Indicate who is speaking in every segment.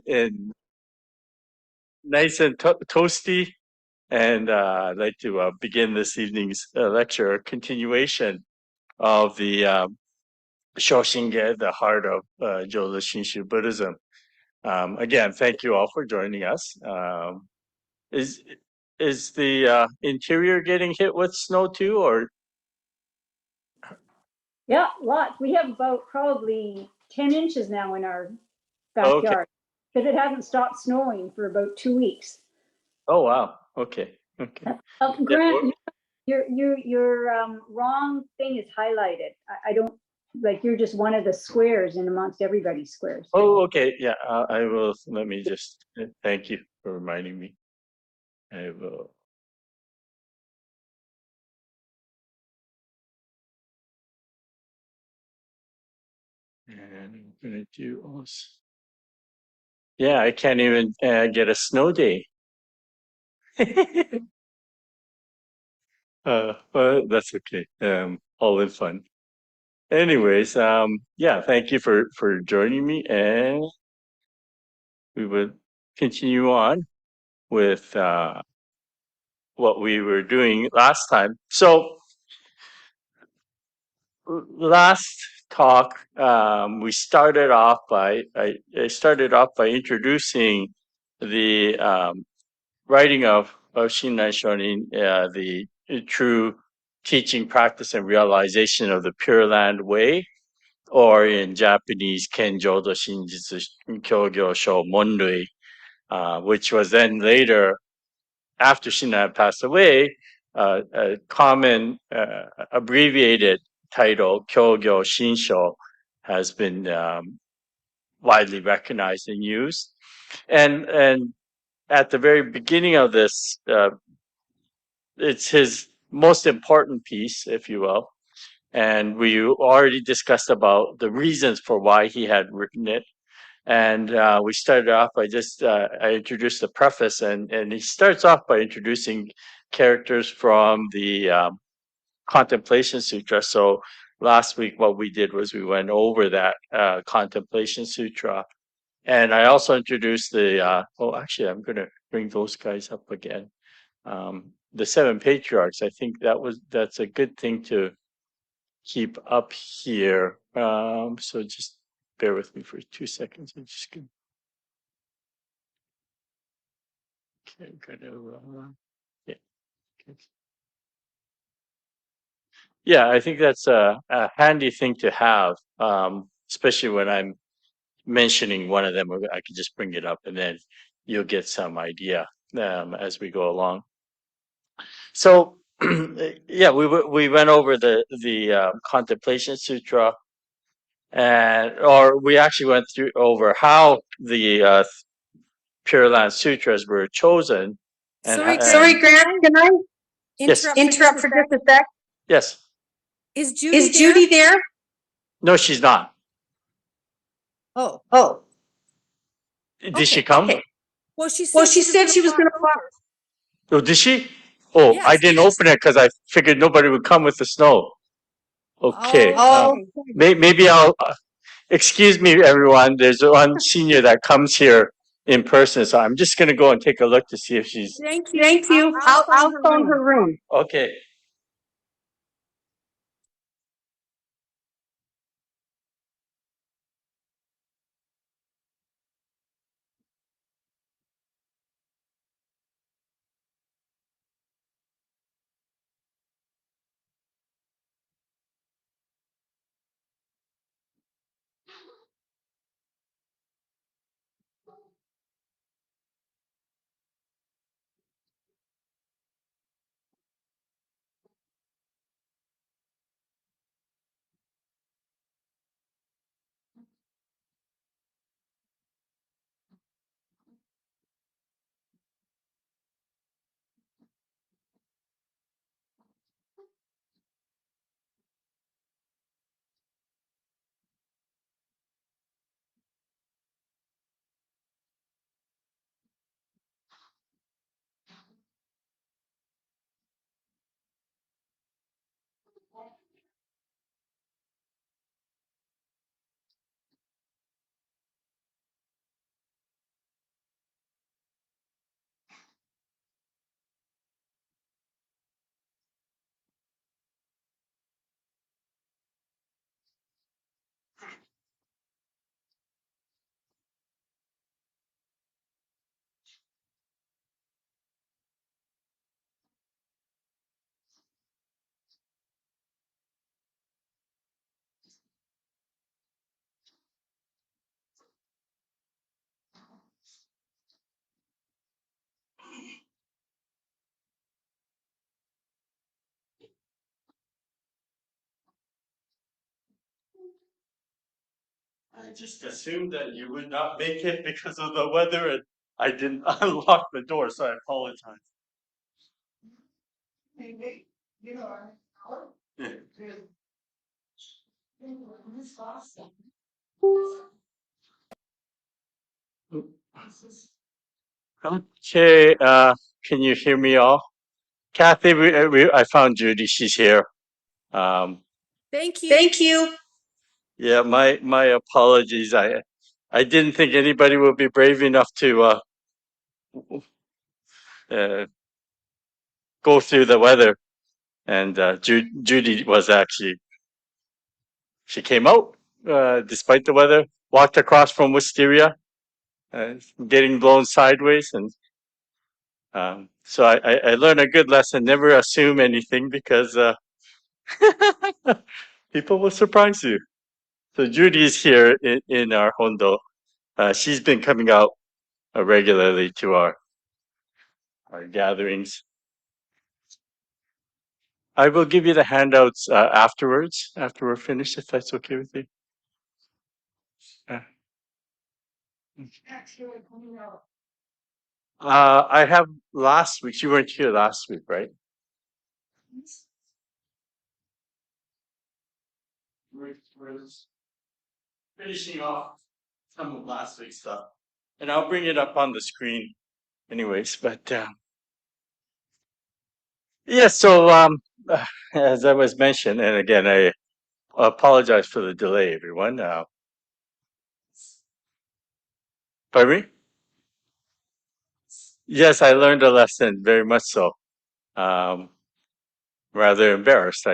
Speaker 1: and nice and toasty. And I'd like to begin this evening's lecture, a continuation of the Shoshinge, the heart of Jodo Shinshu Buddhism. Again, thank you all for joining us. Is is the interior getting hit with snow too, or
Speaker 2: Yeah, lots. We have about probably 10 inches now in our
Speaker 1: okay?
Speaker 2: backyard because it hasn't stopped snowing for about 2 weeks.
Speaker 1: Oh wow, okay, okay. Yeah,
Speaker 2: Grant, your wrong thing is highlighted. I don't like you're just one of the squares in amongst everybody's squares.
Speaker 1: oh, okay. Yeah, I will. Let me just thank you for reminding me. I will. And I'm gonna do also. Yeah, I can't even get a snow day. Well, that's okay. All in fun. Anyways, yeah, thank you for joining me, and we would continue on with what we were doing last time. So last talk, we started off by I started off by introducing the writing of Shinran Shonin, the true teaching, practice, and realization of the Pure Land Way, or in Japanese, Kenjodo Shinjitsu Kyogyo Sho Monrui, which was then later, after Shinran passed away, a common abbreviated title, Kyogyo Shinsho, has been widely recognized and used. And at the very beginning of this, it's his most important piece, if you will. And we already discussed about the reasons for why he had written it. And we started off by I introduced the preface, and he starts off by introducing characters from the Contemplation Sutra. So last week, what we did was we went over that Contemplation Sutra. And I also introduced actually, I'm going to bring those guys up again. The seven patriarchs. I think that's a good thing to keep up here. So just bear with me for 2 seconds. I'm just gonna, okay, yeah. Okay. Yeah, I think that's a handy thing to have, especially when I'm mentioning one of them. I can just bring it up, and then you'll get some idea as we go along. So, yeah, we went over the Contemplation Sutra, or we actually went through over how the Pure Land Sutras were chosen. And
Speaker 3: Sorry, Grant, can I
Speaker 1: yes,
Speaker 3: interrupt for just a sec?
Speaker 1: yes.
Speaker 3: Is Judy there?
Speaker 1: No, she's not.
Speaker 3: Oh.
Speaker 1: Did she come?
Speaker 3: Okay. Well, she said she was going to walk.
Speaker 1: Oh, did she? Oh,
Speaker 3: Yes.
Speaker 1: I didn't open it because I figured nobody would come with the snow. Okay.
Speaker 3: Oh.
Speaker 1: Maybe I'll excuse me, everyone. There's one senior that comes here in person, so I'm just going to go and take a look to see if she's.
Speaker 3: Thank you. I'll phone her room.
Speaker 1: Okay. I just assumed that you would not make it because of the weather, and I didn't unlock the door, so I apologize. Yeah. Okay, can you hear me all? Kathy, I found Judy. She's here.
Speaker 3: Thank you. Thank you.
Speaker 1: Yeah, my apologies. I didn't think anybody would be brave enough to go through the weather, and Judy was actually, she came out despite the weather, walked across from Wisteria, getting blown sideways, and so I learned a good lesson: never assume anything because people will surprise you. So Judy is here in our Hondo. She's been coming out regularly to our gatherings. I will give you the handouts afterwards, after we're finished, if that's okay with you. I have last week. You weren't here last week, right? We're finishing off some of last week's stuff, and I'll bring it up on the screen, anyways. But yeah, so as I was mentioned, and again, I apologize for the delay, everyone. Pardon me? Yes, I learned a lesson, very much so. Rather embarrassed.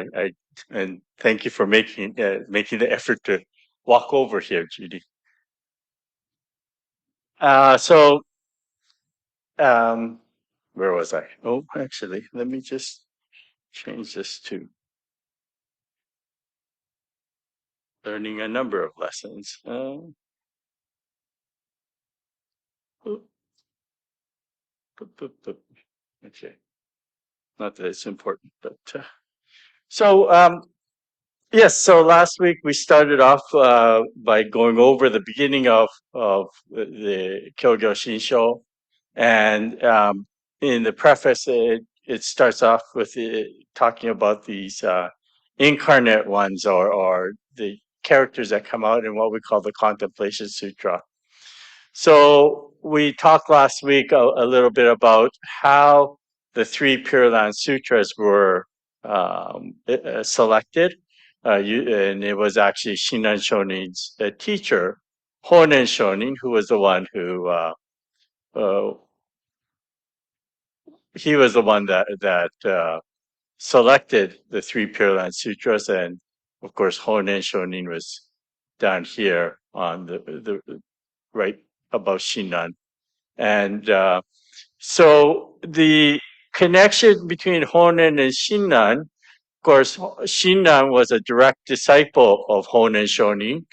Speaker 1: And thank you for making the effort to walk over here, Judy. So where was I? Oh, actually, let me just change this to learning a number of lessons. Okay, not that it's important, but so yes. So last week we started off by going over the beginning of the Kyogyo Shinsho, and in the preface it starts off with talking about these incarnate ones, or the characters that come out in what we call the Contemplation Sutra. So we talked last week a little bit about how the three Pure Land Sutras were selected, and it was actually Shinran Shonin's teacher, Honen Shonin, who was the one who he was the one that selected the three Pure Land Sutras, and of course Honen Shonin was down here on the right above Shinran. And so the connection between Honen and Shinran, of course, Shinran was a direct disciple of Honen Shonin.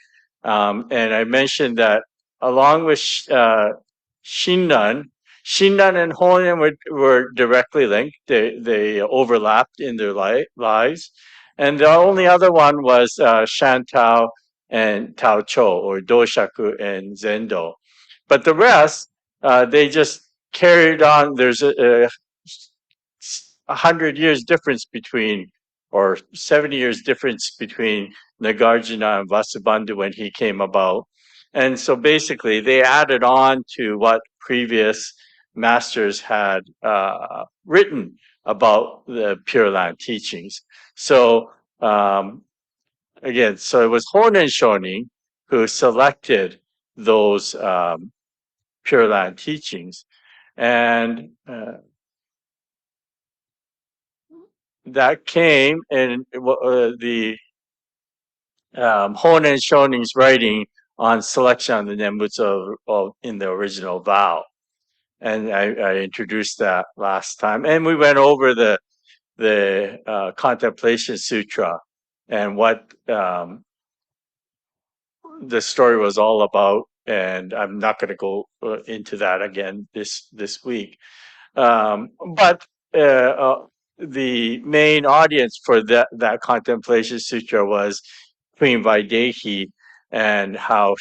Speaker 1: And I mentioned that along with Shinran, Shinran and Honen were directly linked. They overlapped in their lives. And the only other one was Shantao and Tao Cho, or Doshaku and Zendo. But the rest, they just carried on. There's a 100 years difference between, or 70 years difference between Nagarjuna and Vasubandhu when he came about. And so basically they added on to what previous masters had written about the Pure Land teachings. So again, so it was Honen Shonin who selected those Pure Land teachings, and that came in the Honen Shonin's writing on selection on the Nembutsu in the original vow. And I introduced that last time. And we went over the Contemplation Sutra and what the story was all about. And I'm not going to go into that again this week. But the main audience for that Contemplation Sutra was Queen Vaidehi, and how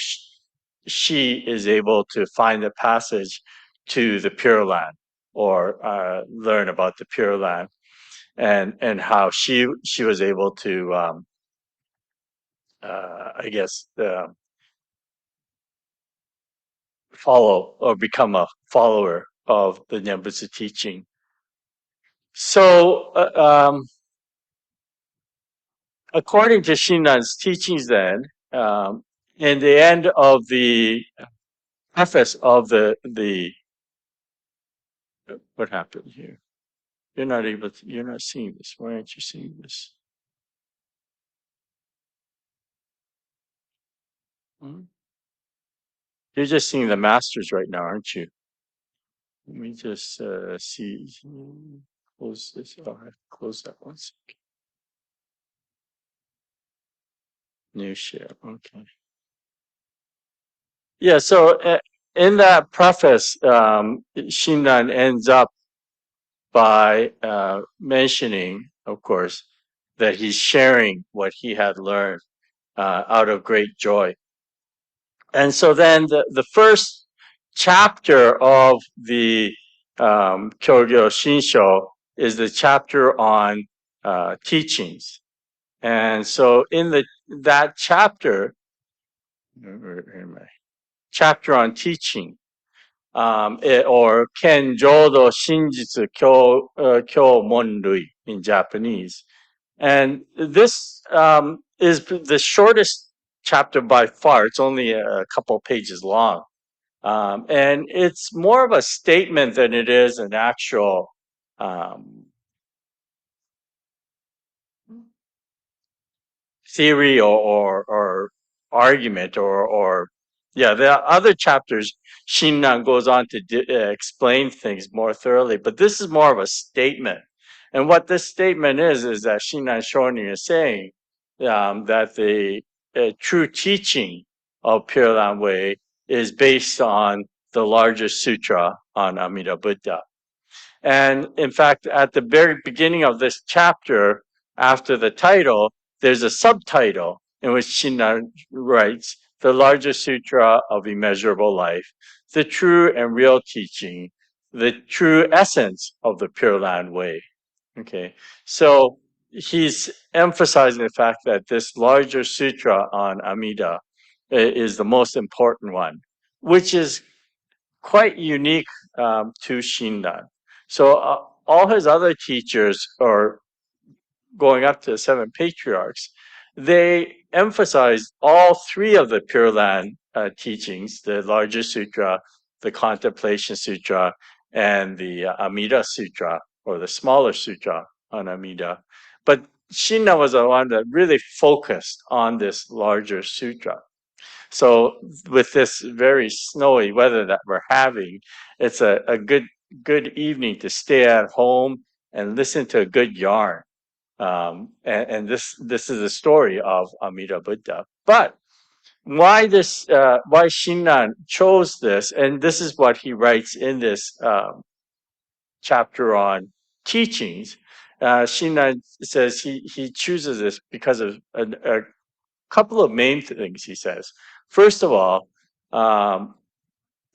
Speaker 1: she is able to find the passage to the Pure Land, or learn about the Pure Land, and how she was able to, I guess, follow or become a follower of the Nembutsu teaching. So, according to Shinnan's teachings, then, in the end of the preface of the what happened here? You're not seeing this. Why aren't you seeing this? You're just seeing the masters right now, aren't you? Let me just see. Close this. Oh, I have to close that one second. New share. Okay. Yeah. So in that preface, Shinran ends up by mentioning, of course, that he's sharing what he had learned out of great joy. And so then the first chapter of the Kyogyo Shinsho is the chapter on teachings. And so in that chapter, chapter on teaching, or Kenjodo Shinjitsu Kyo Monrui in Japanese. And this is the shortest chapter by far. It's only a couple pages long. And it's more of a statement than it is an actual theory or argument or yeah, there are other chapters. Shinran goes on to explain things more thoroughly, but this is more of a statement. And what this statement is that Shinran Shonin is saying that the true teaching of Pure Land Way is based on the larger sutra on Amida Buddha. And in fact, at the very beginning of this chapter, after the title, there's a subtitle in which Shinran writes, "The Larger Sutra of Immeasurable Life, the true and real teaching, the true essence of the Pure Land Way." Okay, so he's emphasizing the fact that this larger sutra on Amida is the most important one, which is quite unique to Shinran. So all his other teachers, or going up to the 7 patriarchs, they emphasized all 3 of the Pure Land teachings: the larger sutra, the contemplation sutra, and the Amida sutra, or the smaller sutra on Amida. But Shinran was the one that really focused on this larger sutra. So with this very snowy weather that we're having, it's a good evening to stay at home and listen to a good yarn. And this is the story of Amida Buddha. But why Shinran chose this, and this is what he writes in this chapter on teachings. Shinran says he chooses this because of a couple of main things. He says, first of all,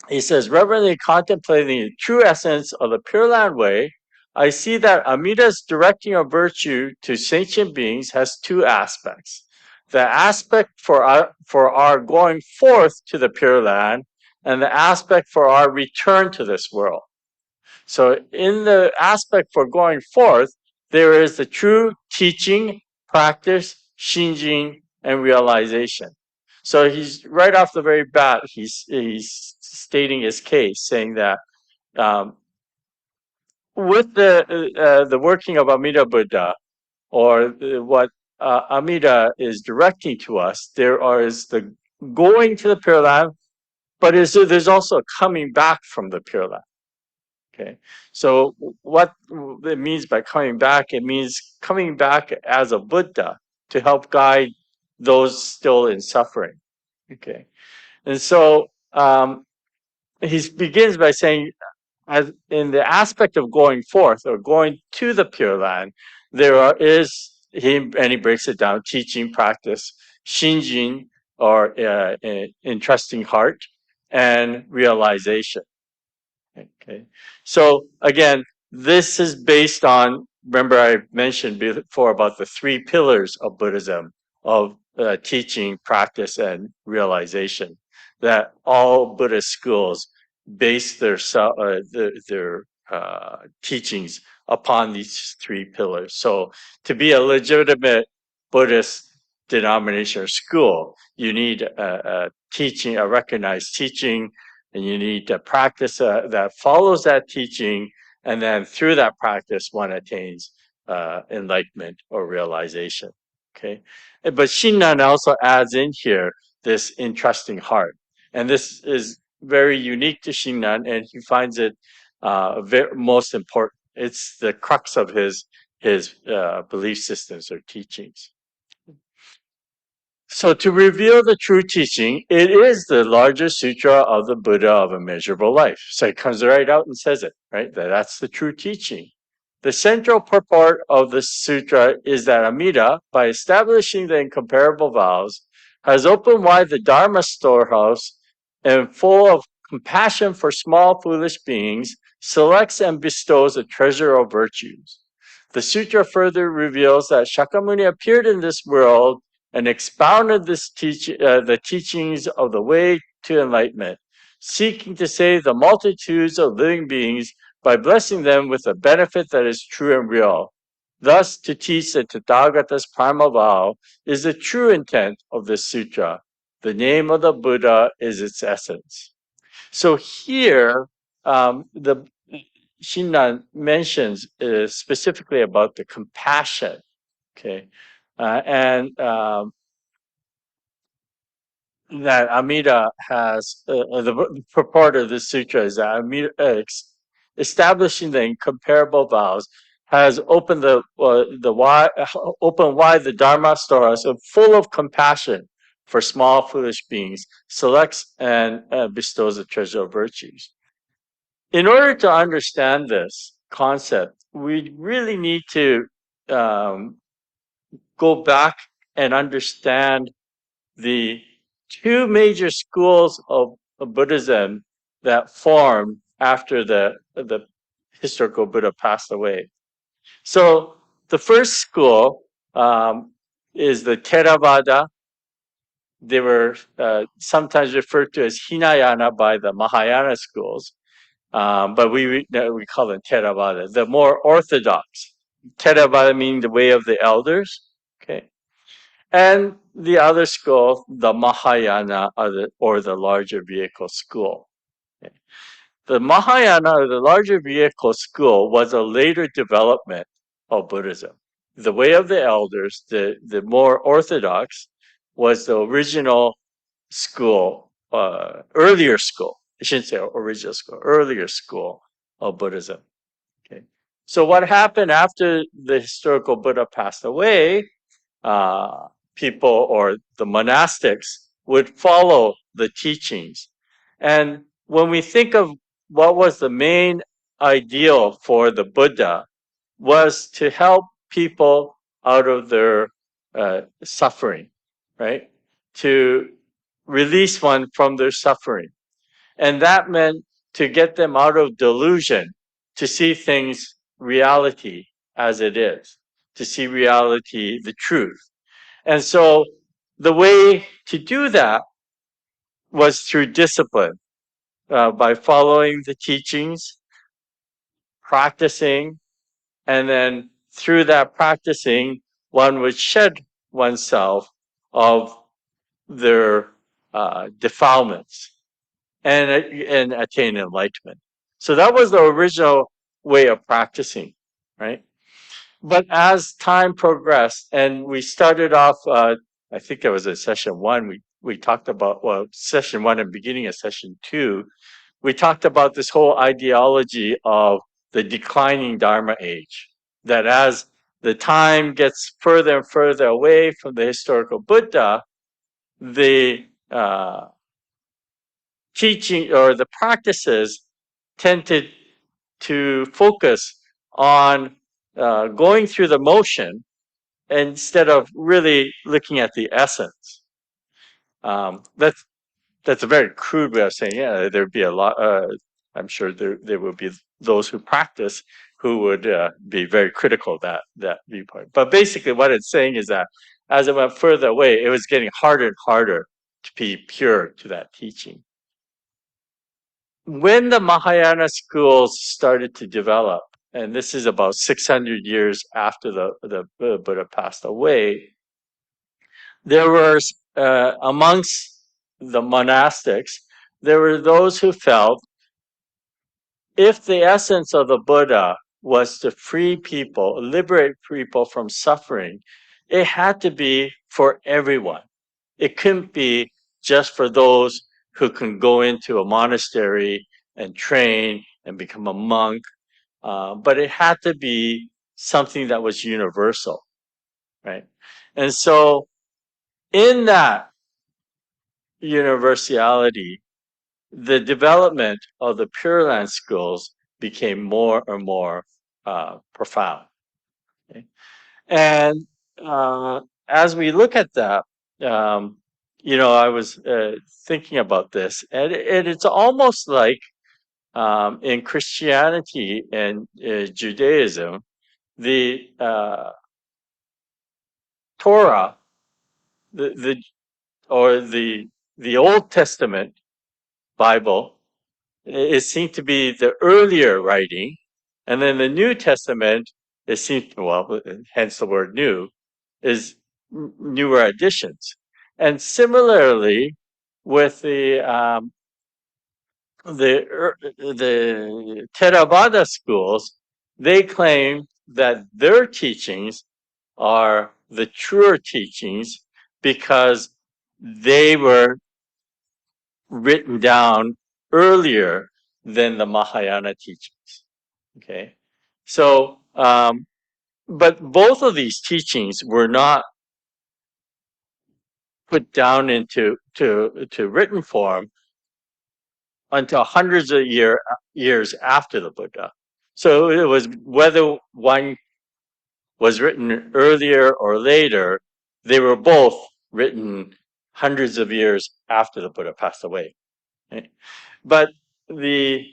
Speaker 1: he says, reverently contemplating the true essence of the Pure Land Way, I see that Amida's directing of virtue to sentient beings has 2 aspects. The aspect for our going forth to the Pure Land, and the aspect for our return to this world. So in the aspect for going forth, there is the true teaching, practice, shinjin, and realization. So he's right off the very bat, he's stating his case, saying that with the working of Amida Buddha, or what Amida is directing to us, there is the going to the Pure Land, but there's also coming back from the Pure Land. Okay, so what it means by coming back, it means coming back as a Buddha to help guide those still in suffering. Okay, and so he begins by saying, as in the aspect of going forth or going to the Pure Land, he breaks it down: teaching, practice, shinjin, or entrusting heart, and realization. Okay. So again, this is based on, remember I mentioned before about the 3 pillars of Buddhism, of teaching, practice, and realization, that all Buddhist schools base their teachings upon these 3 pillars. So to be a legitimate Buddhist denomination or school, you need a teaching, a recognized teaching, and you need to practice that follows that teaching, and then through that practice, one attains enlightenment or realization. Okay, but Shinran also adds in here this entrusting heart, and this is very unique to Shinran, and he finds it most important. It's the crux of his belief systems or teachings. So to reveal the true teaching, it is the largest sutra of the Buddha of immeasurable life. So it comes right out and says it, right? That's the true teaching. The central purport of the sutra is that Amida, by establishing the incomparable vows, has opened wide the Dharma storehouse and full of compassion for small foolish beings, selects and bestows a treasure of virtues. The sutra further reveals that Shakyamuni appeared in this world and expounded the teachings of the way to enlightenment, seeking to save the multitudes of living beings by blessing them with a benefit that is true and real. Thus, to teach the Tathagata's primal vow is the true intent of this sutra. The name of the Buddha is its essence. So here, the Shinran mentions specifically about the compassion. Okay, that Amida has the purport of this sutra is that Amida establishing the incomparable vows has opened opened wide the Dharma storehouse, full of compassion for small foolish beings, selects and bestows a treasure of virtues. In order to understand this concept, we really need to go back and understand the 2 major schools of Buddhism that formed after the historical Buddha passed away. So the first school is the Theravada. They were sometimes referred to as Hinayana by the Mahayana schools, but we call them Theravada, the more orthodox. Theravada meaning the way of the elders. Okay. And the other school, the Mahayana, or the larger vehicle school. Okay. The Mahayana, or the larger vehicle school, was a later development of Buddhism. The way of the elders, the more orthodox, was the original school, earlier school. I shouldn't say original school, earlier school of Buddhism. Okay. So what happened after the historical Buddha passed away? People or the monastics would follow the teachings. And when we think of what was the main ideal for the Buddha, was to help people out of their suffering, right? To release one from their suffering. And that meant to get them out of delusion, to see things reality as it is, to see reality, the truth. And so the way to do that was through discipline, by following the teachings, practicing, and then through that practicing, one would shed oneself of their defilements and attain enlightenment. So that was the original way of practicing, right? But as time progressed, and we started off, I think it was in session 1, we talked about, well, session 1 and beginning of session 2, we talked about this whole ideology of the declining Dharma age. That as the time gets further and further away from the historical Buddha, the teaching or the practices tended to focus on going through the motion instead of really looking at the essence. That's a very crude way of saying, yeah, there'd be a lot. I'm sure there will be those who practice who would be very critical of that viewpoint. But basically, what it's saying is that as it went further away, it was getting harder and harder to be pure to that teaching. When the Mahayana schools started to develop, and this is about 600 years after the Buddha passed away, there were amongst the monastics, there were those who felt if the essence of the Buddha was to free people, liberate people from suffering, it had to be for everyone. It couldn't be just for those who can go into a monastery and train and become a monk, but it had to be something that was universal, right? And so in that universality, the development of the Pure Land schools became more and more profound. Okay? And as we look at that, I was thinking about this, and it's almost like in Christianity and Judaism, the Torah, the Old Testament Bible is seen to be the earlier writing, and then the New Testament is seen, well, hence the word new, is newer additions. And similarly, with the Theravada schools, they claim that their teachings are the truer teachings because they were written down earlier than the Mahayana teachings. Okay, so but both of these teachings were not put down into written form until hundreds of years after the Buddha. So it was whether one was written earlier or later, they were both written hundreds of years after the Buddha passed away. Okay? But the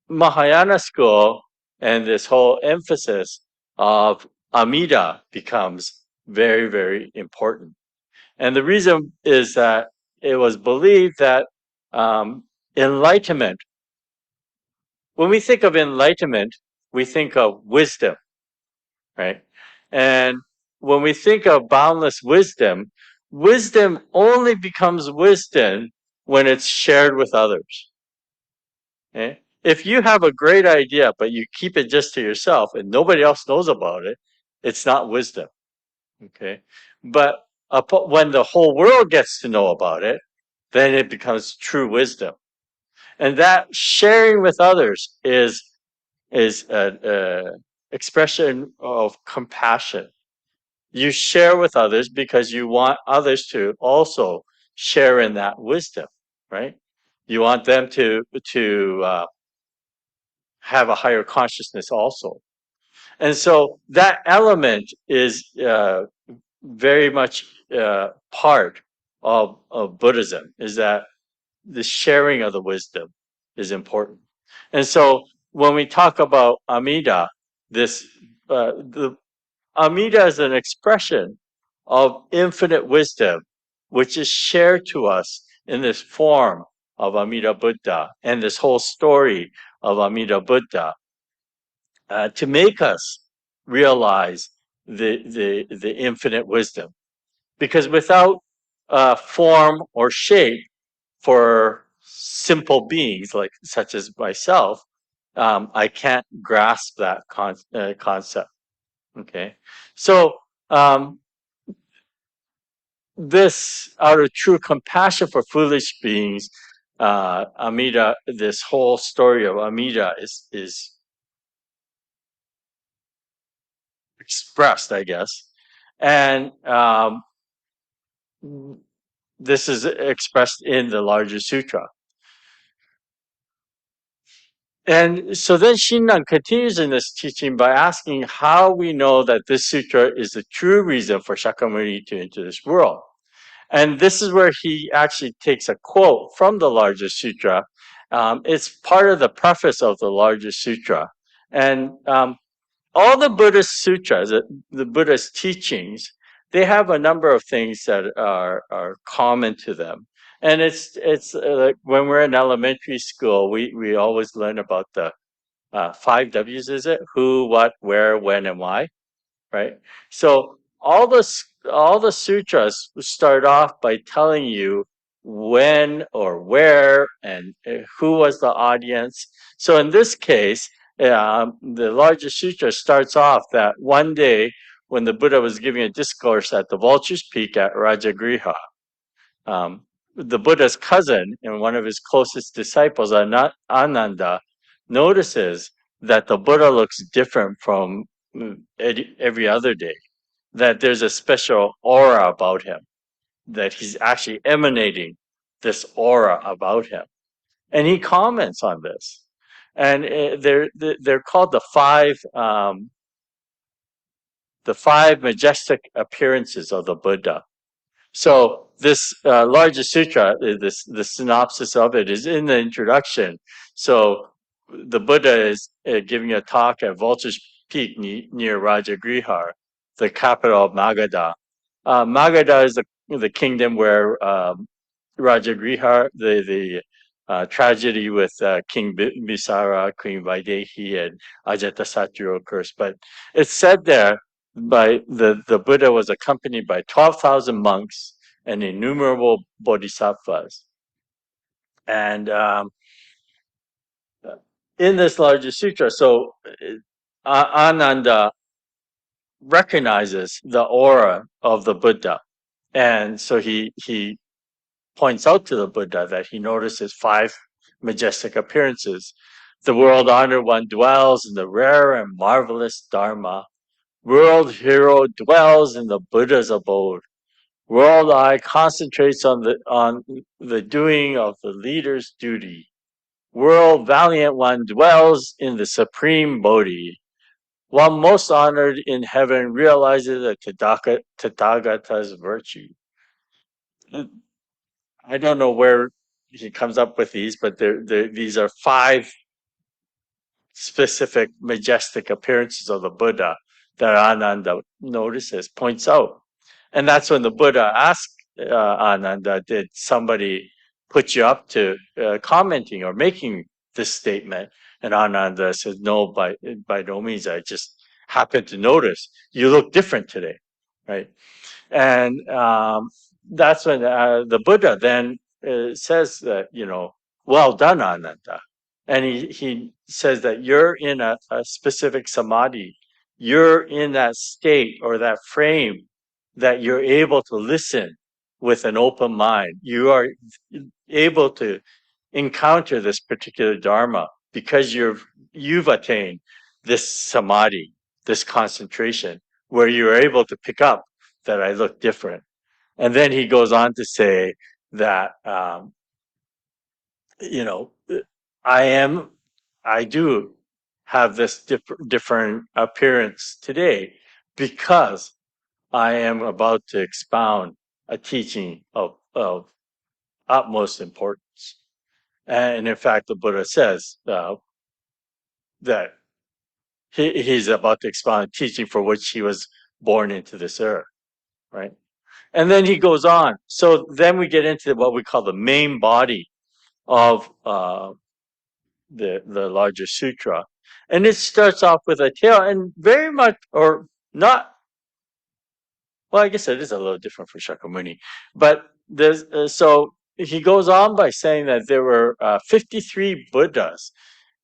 Speaker 1: Mahayana school and this whole emphasis of Amida becomes very, very important. And the reason is that it was believed that enlightenment, when we think of enlightenment, we think of wisdom, right? And when we think of boundless wisdom, wisdom only becomes wisdom when it's shared with others. Okay? If you have a great idea, but you keep it just to yourself and nobody else knows about it, it's not wisdom. Okay. But when the whole world gets to know about it, then it becomes true wisdom. And that sharing with others is an expression of compassion. You share with others because you want others to also share in that wisdom, right? You want them to have a higher consciousness also. And so that element is very much part of Buddhism, is that the sharing of the wisdom is important. And so when we talk about Amida, the Amida is an expression of infinite wisdom, which is shared to us in this form of Amida Buddha and this whole story of Amida Buddha to make us realize the infinite wisdom. Because without form or shape for simple beings like such as myself, I can't grasp that concept. Okay, so this out of true compassion for foolish beings, Amida, this whole story of Amida is expressed, I guess, and this is expressed in the larger sutra. And so then Shinran continues in this teaching by asking how we know that this sutra is the true reason for Shakyamuni to enter this world. And this is where he actually takes a quote from the Largest Sutra. It's part of the preface of the Largest Sutra. And all the Buddhist sutras, the Buddhist teachings, they have a number of things that are common to them. And it's like when we're in elementary school, we always learn about the 5 W's, is it? Who, what, where, when, and why, right? So all the sutras start off by telling you when or where and who was the audience. So in this case, the Largest Sutra starts off that one day when the Buddha was giving a discourse at the Vulture's Peak at Rajagriha. The Buddha's cousin and one of his closest disciples, Ananda, notices that the Buddha looks different from every other day, that there's a special aura about him, that he's actually emanating this aura about him. And he comments on this. And they're called the five majestic appearances of the Buddha. So this Largest Sutra, the synopsis of it is in the introduction. So the Buddha is giving a talk at Vulture's Peak near Rajagriha, the capital of Magadha. Magadha is the kingdom where Rajagriha, the tragedy with King Bisara, Queen Vaidehi, and Ajatasattu occurs. But it's said there by the Buddha was accompanied by 12,000 monks and innumerable bodhisattvas. And in this Largest Sutra, so Ananda recognizes the aura of the Buddha. And so he points out to the Buddha that he notices 5 majestic appearances. The world honored one dwells in the rare and marvelous Dharma. World hero dwells in the Buddha's abode. World eye concentrates on the doing of the leader's duty. World valiant one dwells in the supreme Bodhi. One most honored in heaven realizes the Tathagata's virtue. I don't know where he comes up with these, but these are 5 specific majestic appearances of the Buddha that Ananda notices, points out. And that's when the Buddha asked Ananda, did somebody put you up to commenting or making this statement? And Ananda said, no, by no means. I just happened to notice you look different today, right? And that's when the Buddha then says that, well done, Ananda. And he says that you're in a specific samadhi. You're in that state or that frame that you're able to listen with an open mind. You are able to encounter this particular dharma because you've attained this samadhi, this concentration, where you're able to pick up that I look different. And then he goes on to say that, I do have this different appearance today because I am about to expound a teaching of utmost importance. And in fact, the Buddha says that he's about to expound a teaching for which he was born into this earth, right? And then he goes on. So then we get into what we call the main body of the Largest Sutra. And it starts off with a tale and very much, or not, well, I guess it is a little different for Shakyamuni. But there's, so he goes on by saying that there were 53 Buddhas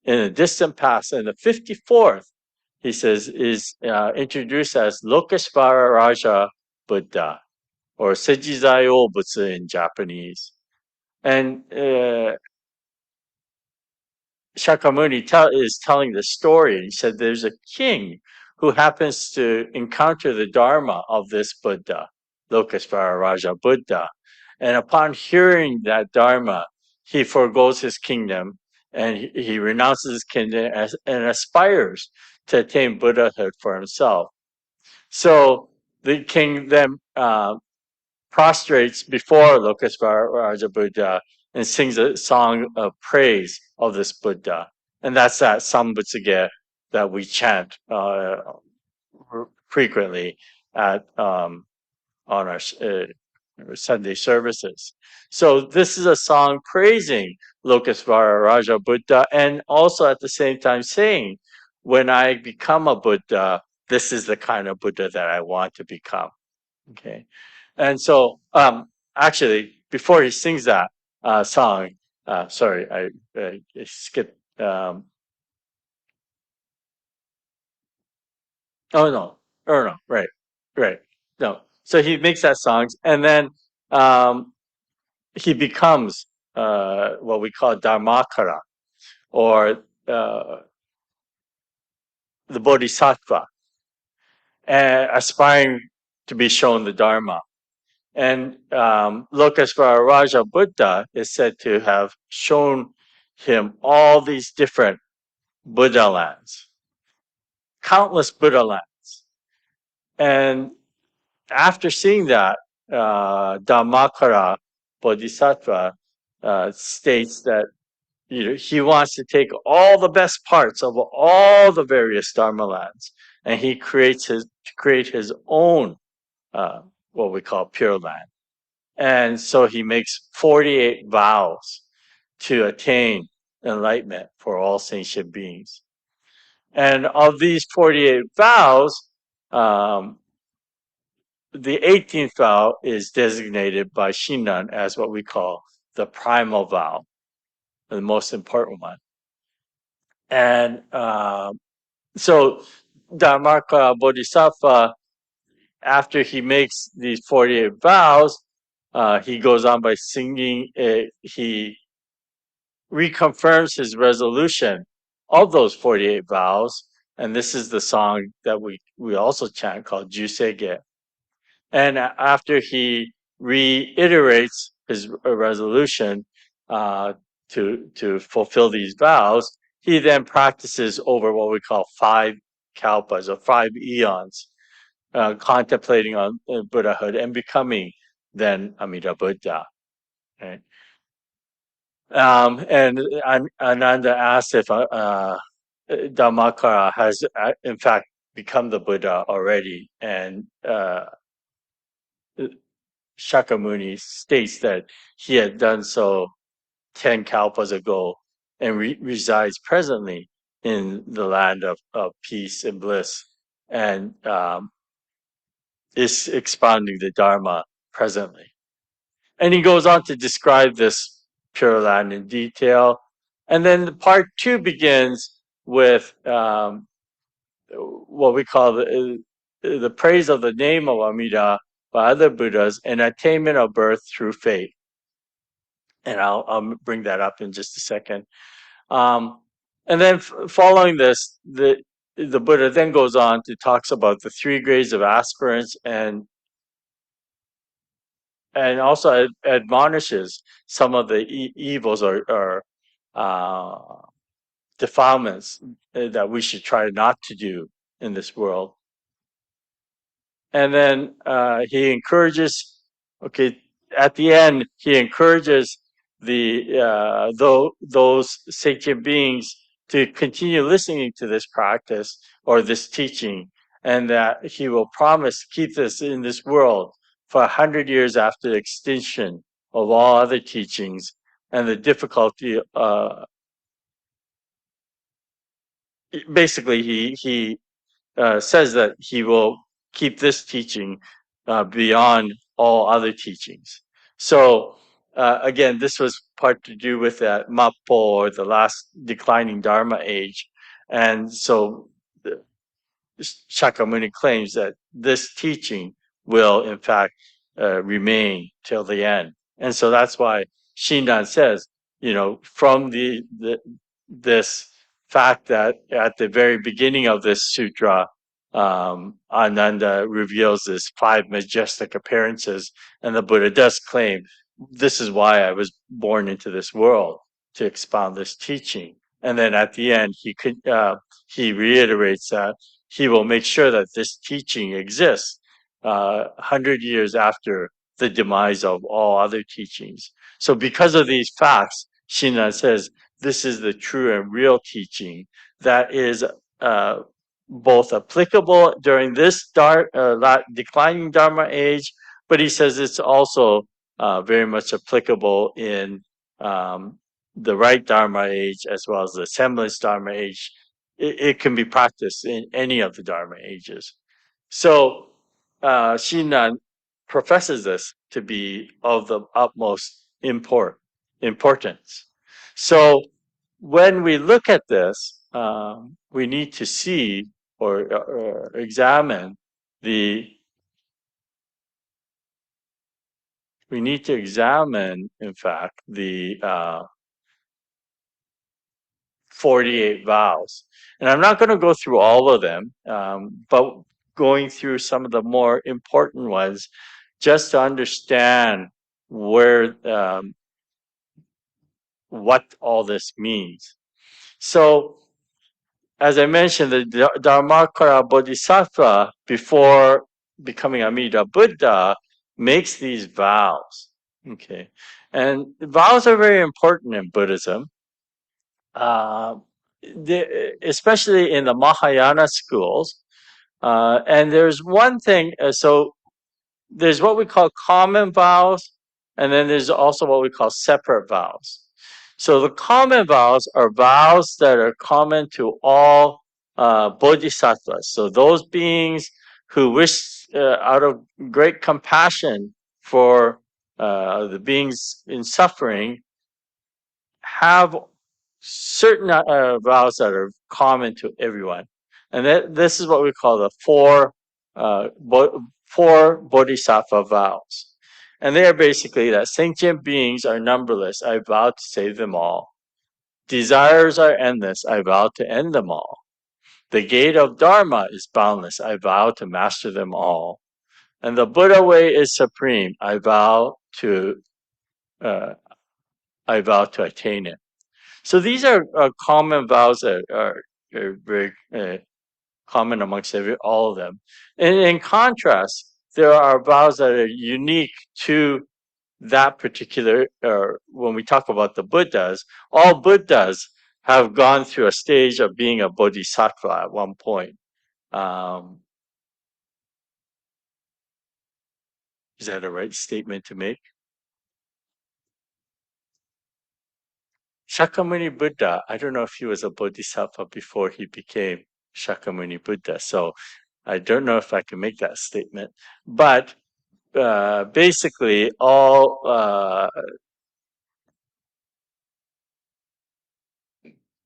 Speaker 1: in the distant past, and the 54th, he says, is introduced as Lokeshvara Raja Buddha, or Sejizai Obutsu in Japanese. And Shakyamuni is telling the story. He said there's a king who happens to encounter the Dharma of this Buddha, Lokeshvara Raja Buddha. And upon hearing that Dharma, he forgoes his kingdom and he renounces his kingdom and aspires to attain Buddhahood for himself. So the king then prostrates before Lokasvara Buddha and sings a song of praise of this Buddha. And that's that Sambutsige that we chant frequently at on our Sunday services. So this is a song praising Lokasvara Raja Buddha, and also at the same time saying, when I become a Buddha, this is the kind of Buddha that I want to become. Okay. And so actually, before he sings that song, sorry, I skipped. Oh no, right. No. So he makes that songs, and then he becomes what we call Dharmakara, or the Bodhisattva, aspiring to be shown the Dharma. And Lokasvara Raja Buddha is said to have shown him all these different Buddha lands, countless Buddha lands. And after seeing that, Dhammakara Bodhisattva states that he wants to take all the best parts of all the various Dharma lands, and he create his own what we call Pure Land. And so he makes 48 vows to attain enlightenment for all sentient beings. And of these 48 vows, the 18th vow is designated by Shinran as what we call the primal vow, the most important one. And so Dharmaka Bodhisattva, after he makes these 48 vows, he goes on by singing, he reconfirms his resolution of those 48 vows. And this is the song that we also chant called Jusege. And after he reiterates his resolution to fulfill these vows, he then practices over what we call 5 kalpas or 5 eons, contemplating on Buddhahood and becoming then Amida Buddha. Right? And Ananda asked if Dhammakara has in fact become the Buddha already, and Shakyamuni states that he had done so 10 kalpas ago and resides presently in the land of peace and bliss, and is expounding the Dharma presently. And he goes on to describe this Pure Land in detail. And then part 2 begins with what we call the praise of the name of Amida by other Buddhas and attainment of birth through faith. And I'll bring that up in just a second. And then following this, the Buddha then goes on to talks about the 3 grades of aspirants, and also admonishes some of the evils or defilements that we should try not to do in this world. And then he encourages, at the end, he encourages those sentient beings to continue listening to this practice or this teaching, and that he will promise to keep this in this world for 100 years after the extinction of all other teachings, and the difficulty. Basically, he says that he will keep this teaching beyond all other teachings. So again, this was part to do with that Mappo, or the last declining Dharma age, and so Shakyamuni claims that this teaching will in fact remain till the end. And so that's why Shinran says, from this fact that at the very beginning of this sutra, Ananda reveals this 5 majestic appearances, and the Buddha does claim, this is why I was born into this world, to expound this teaching. And then at the end, he reiterates that he will make sure that this teaching exists 100 years after the demise of all other teachings. So because of these facts, Shinran says this is the true and real teaching that is both applicable during this declining Dharma age, but he says it's also very much applicable in the right Dharma age as well as the semblance Dharma age. It can be practiced in any of the Dharma ages. So Shinran professes this to be of the utmost importance. So when we look at this, we need to see or examine in fact, the 48 vows. And I'm not going to go through all of them, but going through some of the more important ones just to understand where what all this means. So, as I mentioned, the Dharmakara Bodhisattva, before becoming Amida Buddha, makes these vows. Okay, and vows are very important in Buddhism. Especially in the Mahayana schools. And there's one thing, so there's what we call common vows, and then there's also what we call separate vows. So the common vows are vows that are common to all bodhisattvas. So those beings who wish, out of great compassion for the beings in suffering, have certain vows that are common to everyone. And this is what we call the four bodhisattva vows. And they are basically that sentient beings are numberless. I vow to save them all. Desires are endless. I vow to end them all. The gate of Dharma is boundless. I vow to master them all. And the Buddha way is supreme. I vow to attain it. So these are common vows that are very common amongst all of them. And in contrast, there are vows that are unique to that particular, when we talk about the Buddhas, all Buddhas have gone through a stage of being a bodhisattva at one point. Is that a right statement to make? Shakyamuni Buddha, I don't know if he was a bodhisattva before he became Shakyamuni Buddha, so I don't know if I can make that statement. But basically, all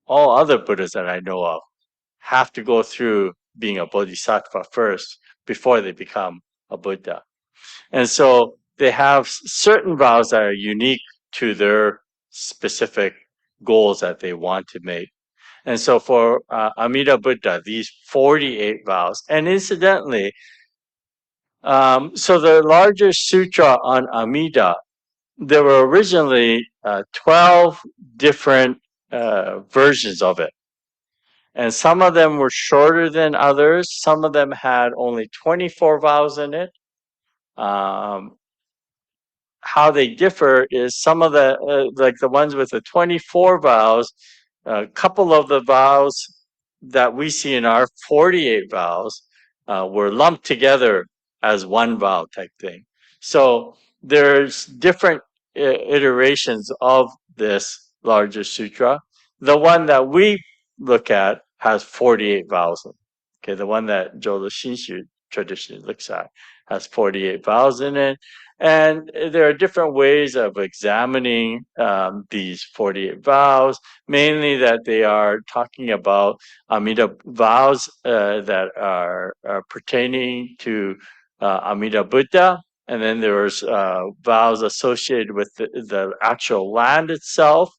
Speaker 1: other Buddhas that I know of have to go through being a bodhisattva first before they become a Buddha. And so they have certain vows that are unique to their specific goals that they want to make. And so for Amida Buddha, these 48 vows, and incidentally, so the larger sutra on Amida, there were originally 12 different versions of it. And some of them were shorter than others. Some of them had only 24 vows in it. How they differ is some of the, like the ones with the 24 vows, a couple of the vows that we see in our 48 vows were lumped together as one vow type thing. So there's different iterations of this larger sutra. The one that we look at has 48 vows. Okay, the one that Jodo Shinshu tradition looks at has 48 vows in it. And there are different ways of examining these 48 vows, mainly that they are talking about Amida vows that are pertaining to Amida Buddha. And then there's vows associated with the actual land itself.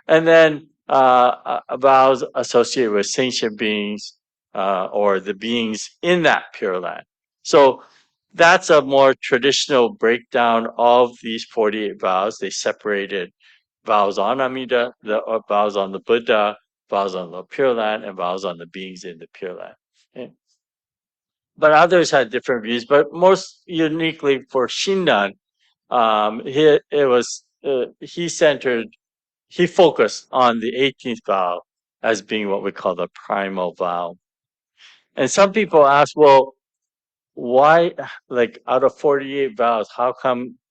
Speaker 1: And then vows associated with sentient beings or the beings in that Pure Land. So that's a more traditional breakdown of these 48 vows. They separated vows on Amida, the vows on the Buddha, vows on the Pure Land, and vows on the beings in the Pure Land. Okay. But others had different views. But most uniquely for Shinran, he focused on the 18th vow as being what we call the primal vow. And some people ask, well, why, like out of 48 vows,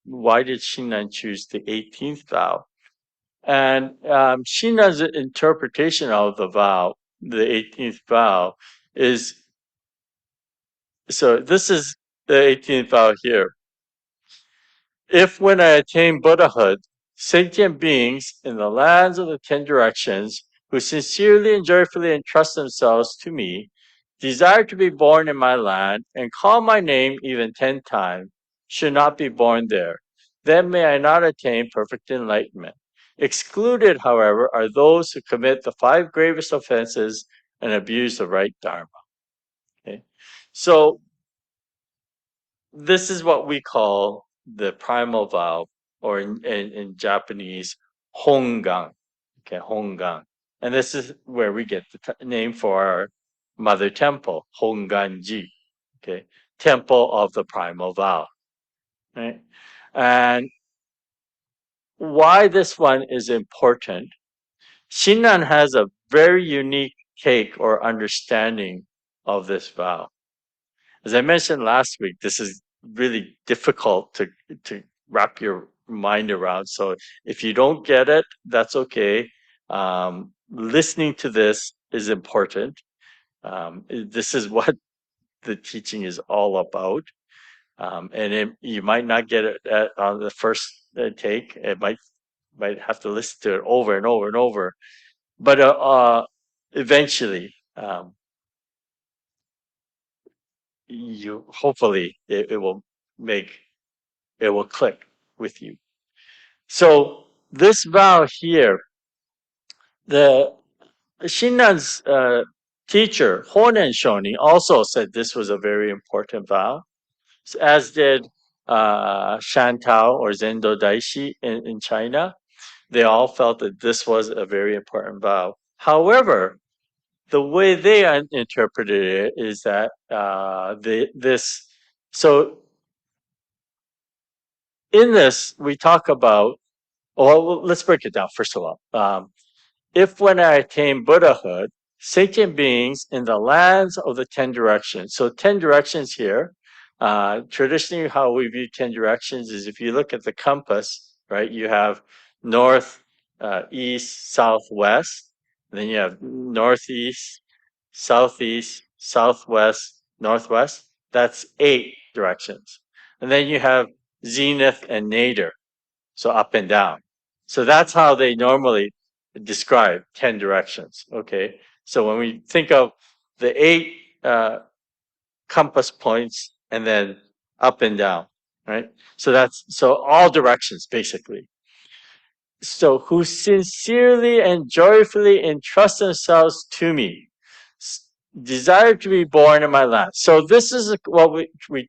Speaker 1: why did Shinran choose the 18th vow? And Shinran's interpretation of the vow, the 18th vow, is, so this is the 18th vow here. If when I attain Buddhahood, sentient beings in the lands of the 10 directions who sincerely and joyfully entrust themselves to me, desire to be born in my land and call my name even 10 times, should not be born there. Then may I not attain perfect enlightenment. Excluded, however, are those who commit the 5 gravest offenses and abuse the right Dharma. Okay? So this is what we call the primal vow, or in Japanese, hongan. Okay, hongan. And this is where we get the name for our mother temple, Honganji. Okay, temple of the primal vow. Right? And why this one is important, Shinran has a very unique take or understanding of this vow. As I mentioned last week, this is really difficult to wrap your mind around. So if you don't get it, that's okay. Listening to this is important. This is what the teaching is all about. You might not get it on the first take. It might have to listen to it over and over and over. But eventually, you hopefully it will click with you. So this vow here, the Shinran's teacher Honen Shonin also said this was a very important vow, as did Shantao or Zendo Daishi in China. They all felt that this was a very important vow. However, the way they interpreted it is that in this, we talk about, well, let's break it down first of all. If when I attain Buddhahood, sentient beings in the lands of the 10 directions. So 10 directions here, traditionally how we view 10 directions is if you look at the compass, right, you have north, east, south, west. Then you have northeast, southeast, southwest, northwest. That's 8 directions. And then you have zenith and nadir, so up and down. So that's how they normally describe 10 directions. Okay, so when we think of the 8 compass points and then up and down, right? So all directions basically. So who sincerely and joyfully entrust themselves to me, desire to be born in my land. So this is what we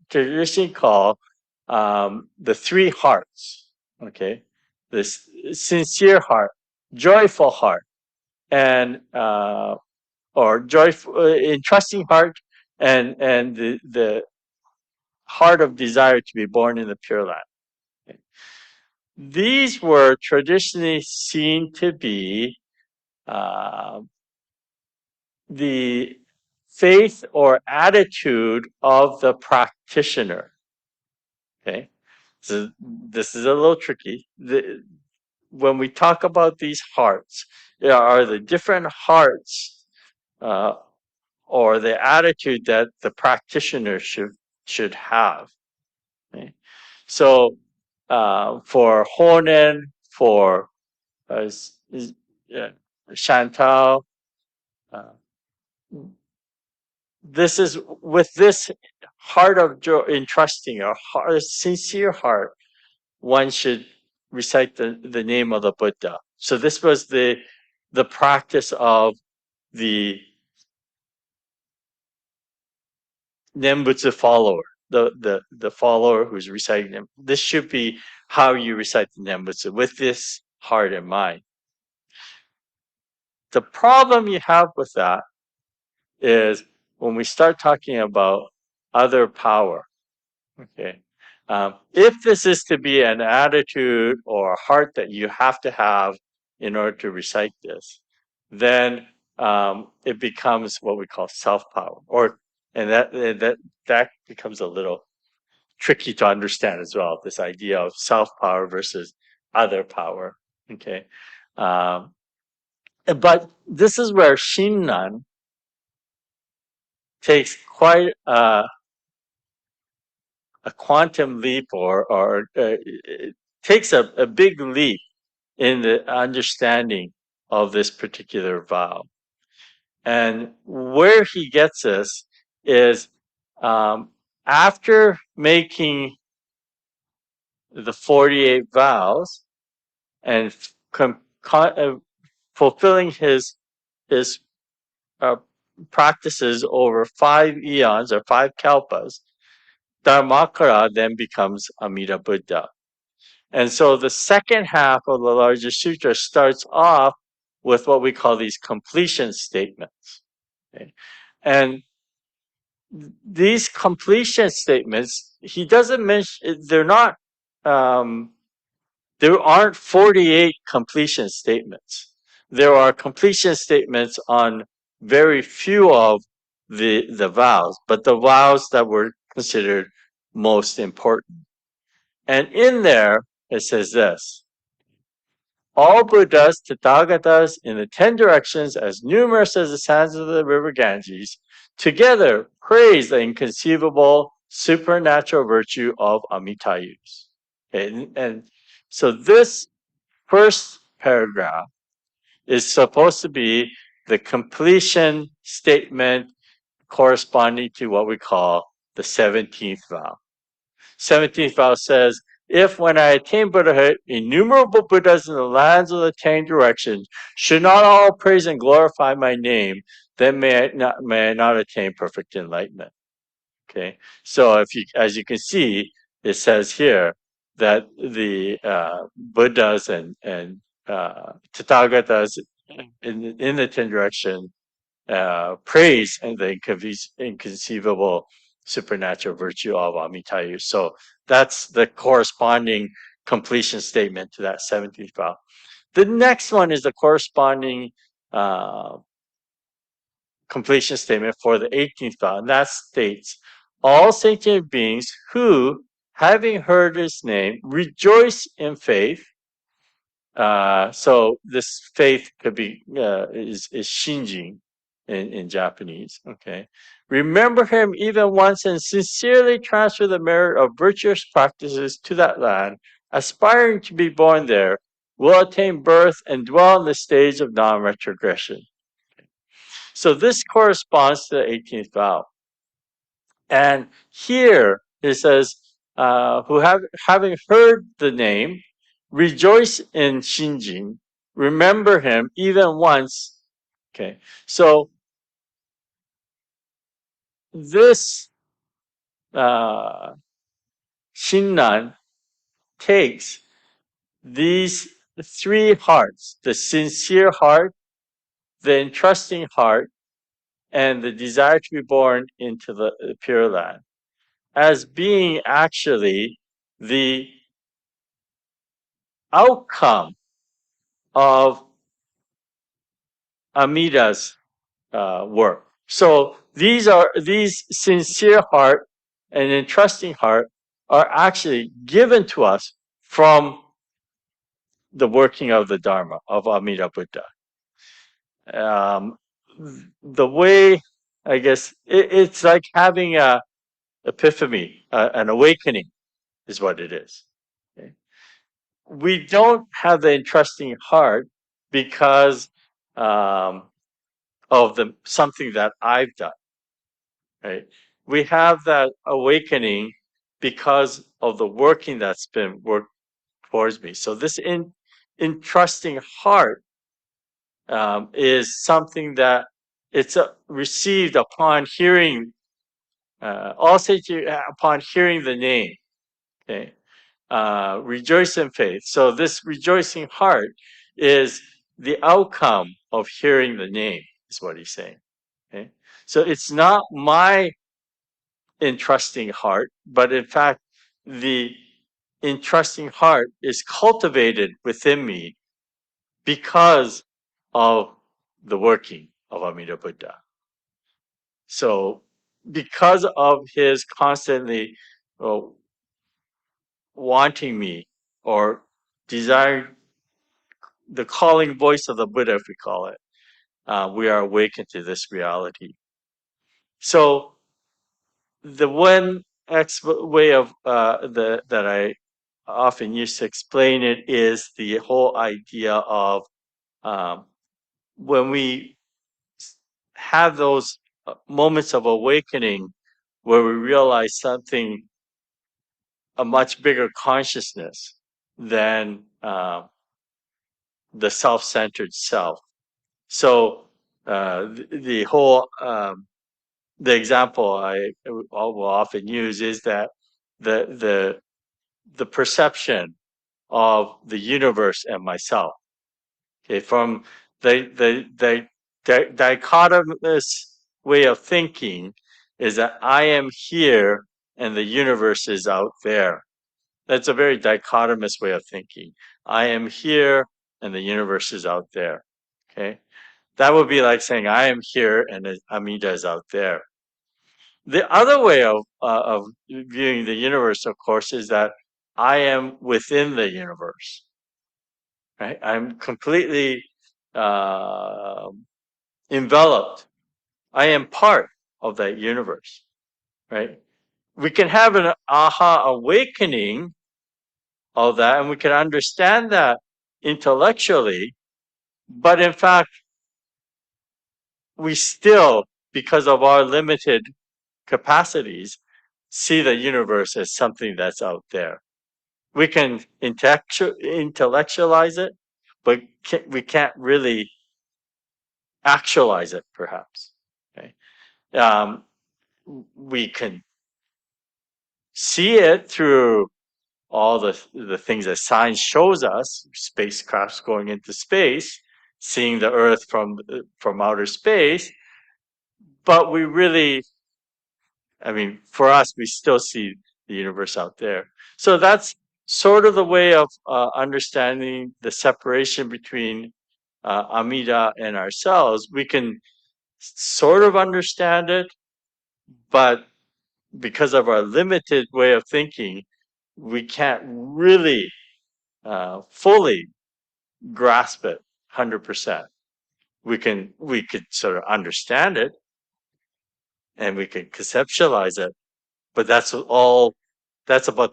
Speaker 1: traditionally call the 3 hearts. Okay, this sincere heart, joyful heart, and or joyful, entrusting heart, and the heart of desire to be born in the Pure Land. Okay. These were traditionally seen to be the faith or attitude of the practitioner. Okay, so this is a little tricky. When we talk about these hearts, there are the different hearts or the attitude that the practitioner should have. Okay? So for Honen, for Shantao, this is with this heart of joy, entrusting, a sincere heart, one should recite the name of the Buddha. So this was the practice of the Nembutsu follower, the follower who's reciting them. This should be how you recite the Nembutsu, with this heart in mind. The problem you have with that is when we start talking about other power, okay, If this is to be an attitude or a heart that you have to have in order to recite this, then it becomes what we call self-power, and that becomes a little tricky to understand as well. This idea of self-power versus other power. Okay, but this is where Shinran takes quite a quantum leap, or it takes a big leap in the understanding of this particular vow. And where he gets us is after making the 48 vows and fulfilling his practices over 5 eons or 5 kalpas, Dharmakara then becomes Amida Buddha. And so the second half of the larger sutra starts off with what we call these completion statements. Okay? And these completion statements, he doesn't mention, they're not, there aren't 48 completion statements. There are completion statements on very few of the vows, but the vows that were considered most important. And in there, it says this: all Buddhas, Tathagatas in the 10 directions, as numerous as the sands of the river Ganges, together praise the inconceivable supernatural virtue of Amitayus. And so this first paragraph is supposed to be the completion statement corresponding to what we call the 17th vow. 17th vow says, if when I attain Buddhahood, innumerable Buddhas in the lands of the 10 directions should not all praise and glorify my name, then may I not attain perfect enlightenment. Okay, so if you, as you can see, it says here that the Buddhas and Tathagatas in the 10 direction praise and the inconceivable supernatural virtue of Amitayu. So that's the corresponding completion statement to that 17th vow. The next one is the corresponding completion statement for the 18th vow, and that states, all sentient beings who, having heard his name, rejoice in faith. So this faith could be is shinjin in Japanese. Okay, remember him even once and sincerely transfer the merit of virtuous practices to that land, aspiring to be born there, will attain birth and dwell in the stage of non-retrogression. So this corresponds to the 18th vow. And here it says, who having heard the name, rejoice in Shinjin, remember him even once. Okay, so this Shinran takes these 3 hearts, the sincere heart, the entrusting heart, and the desire to be born into the Pure Land, as being actually the outcome of Amida's work. So these sincere heart and entrusting heart are actually given to us from the working of the Dharma of Amida Buddha. The way, I guess, it's like having a epiphany, an awakening is what it is. Okay? We don't have the entrusting heart because of something that I've done. Right? We have that awakening because of the working that's been worked towards me. So this entrusting heart is something that it's received upon hearing, also upon hearing the name. Okay, rejoice in faith. So this rejoicing heart is the outcome of hearing the name, is what he's saying. Okay, so it's not my entrusting heart, but in fact, the entrusting heart is cultivated within me because of the working of Amida Buddha. So, because of his constantly uh, wanting me or desiring the calling voice of the Buddha, if we call it, we are awakened to this reality. So, the one way of that I often use to explain it is the whole idea of um, when we have those moments of awakening where we realize something, a much bigger consciousness than the self-centered self. So the whole the example I will often use is that the perception of the universe and myself. Okay, from the dichotomous way of thinking is that I am here and the universe is out there. That's a very dichotomous way of thinking. I am here and the universe is out there. Okay, that would be like saying I am here and Amida is out there. The other way of viewing the universe, of course, is that I am within the universe. Right, I'm completely enveloped. I am part of that universe. Right, we can have an aha awakening of that, and we can understand that intellectually, but in fact, we still, because of our limited capacities, see the universe as something that's out there. We can intellectualize it, but we can't really actualize it, perhaps. Okay? We can see it through all the things that science shows us, spacecrafts going into space, seeing the Earth from outer space, but we really, I mean, for us, we still see the universe out there. So that's sort of the way of understanding the separation between Amida and ourselves. We can sort of understand it, but because of our limited way of thinking, we can't really fully grasp it 100%. We could sort of understand it and we can conceptualize it, but that's about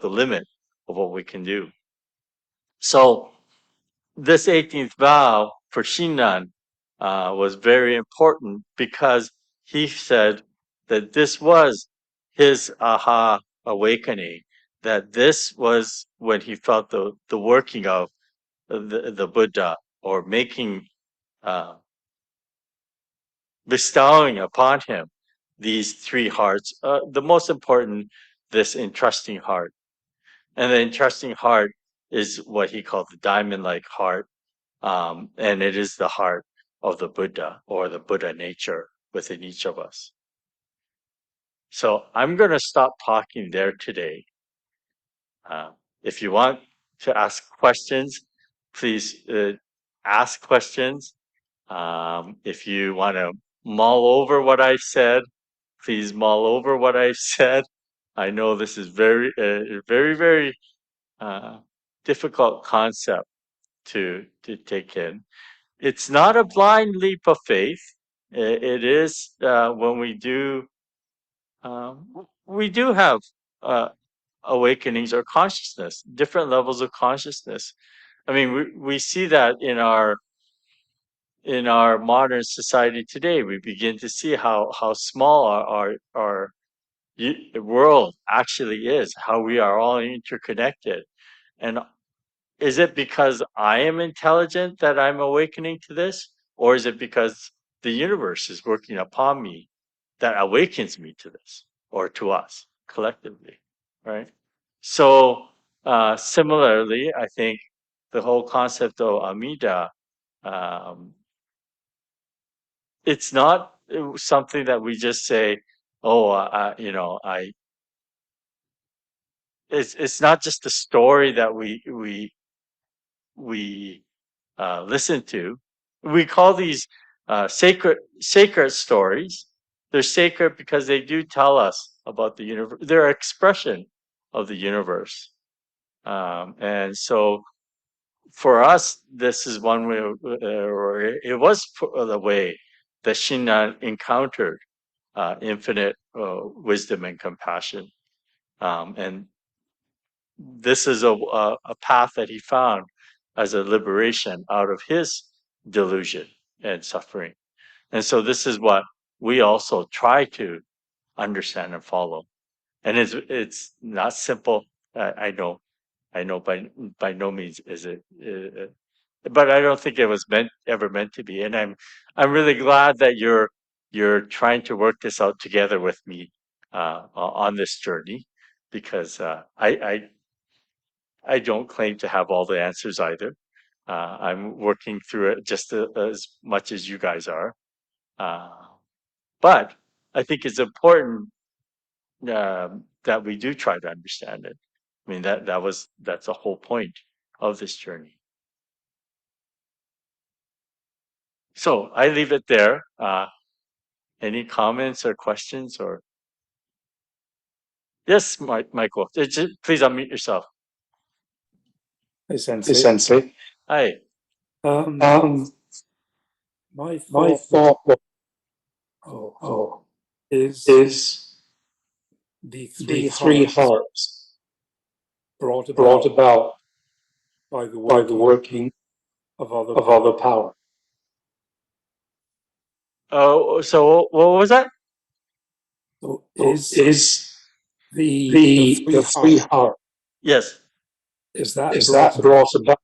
Speaker 1: the limit of what we can do. So this 18th vow for Shinran was very important because he said that this was his aha awakening, that this was when he felt the working of the Buddha, or making bestowing upon him these three hearts. The most important, this entrusting heart. And the entrusting heart is what he called the diamond-like heart. And it is the heart of the Buddha, or the Buddha nature within each of us. So I'm going to stop talking there today. If you want to ask questions, please ask questions. If you want to mull over what I said, please mull over what I said. I know this is very, very difficult concept to take in. It's not a blind leap of faith. It is when we do have awakenings or consciousness, different levels of consciousness. I mean, we see that in our modern society today. We begin to see how small our world actually is, how we are all interconnected. And is it because I am intelligent that I'm awakening to this? Or is it because the universe is working upon me that awakens me to this, or to us collectively, right? So similarly, I think the whole concept of Amida, it's not something that we just say, oh, it's not just the story that we listen to. We call these sacred stories. They're sacred because they do tell us about the universe. They're an expression of the universe. And so for us, this is one way, or it was the way that Shinran encountered infinite wisdom and compassion. And this is a path that he found as a liberation out of his delusion and suffering. And so this is what we also try to understand and follow. And it's not simple. I know by no means is it, but I don't think it was ever meant to be. And I'm really glad that you're trying to work this out together with me on this journey, because I don't claim to have all the answers either. I'm working through it just as much as you guys are. But I think it's important that we do try to understand it. I mean, that's the whole point of this journey. So I leave it there. Any comments or questions or? Yes, Michael, please unmute yourself.
Speaker 4: Hey, Sensei.
Speaker 1: Hi.
Speaker 4: My thought is the three hearts brought about by the working of other power.
Speaker 1: Oh, so what was that?
Speaker 4: So is the three hearts,
Speaker 1: Yes.
Speaker 4: is that brought about